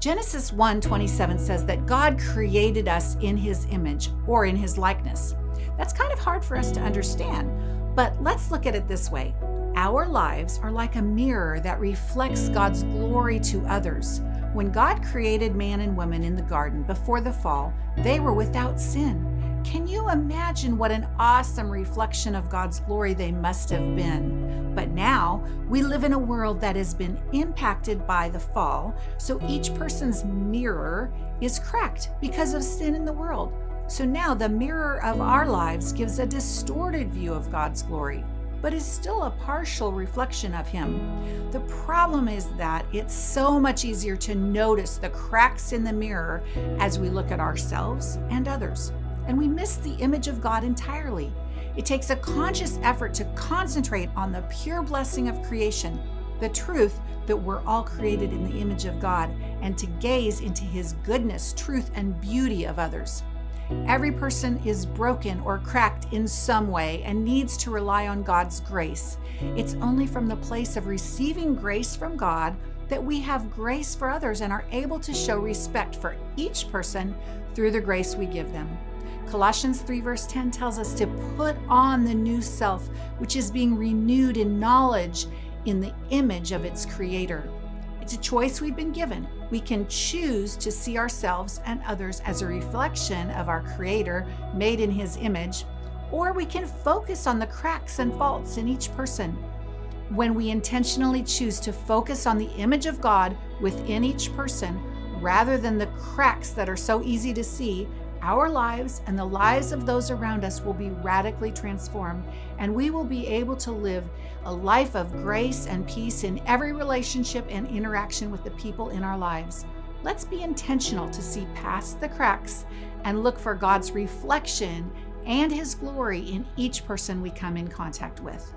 Genesis 1:27 says that God created us in his image or in his likeness. That's kind of hard for us to understand, but let's look at it this way. Our lives are like a mirror that reflects God's glory to others. When God created man and woman in the garden before the fall, they were without sin. Can you imagine what an awesome reflection of God's glory they must have been? But now we live in a world that has been impacted by the fall, so each person's mirror is cracked because of sin in the world. So now the mirror of our lives gives a distorted view of God's glory, but is still a partial reflection of him. The problem is that it's so much easier to notice the cracks in the mirror as we look at ourselves and others, and we miss the image of God entirely. It takes a conscious effort to concentrate on the pure blessing of creation, the truth that we're all created in the image of God, and to gaze into his goodness, truth, and beauty of others. Every person is broken or cracked in some way and needs to rely on God's grace. It's only from the place of receiving grace from God that we have grace for others and are able to show respect for each person through the grace we give them. Colossians 3 verse 10 tells us to put on the new self, which is being renewed in knowledge in the image of its creator. It's a choice we've been given. We can choose to see ourselves and others as a reflection of our Creator made in his image, or we can focus on the cracks and faults in each person. When we intentionally choose to focus on the image of God within each person, rather than the cracks that are so easy to see, our lives and the lives of those around us will be radically transformed, and we will be able to live a life of grace and peace in every relationship and interaction with the people in our lives. Let's be intentional to see past the cracks and look for God's reflection and his glory in each person we come in contact with.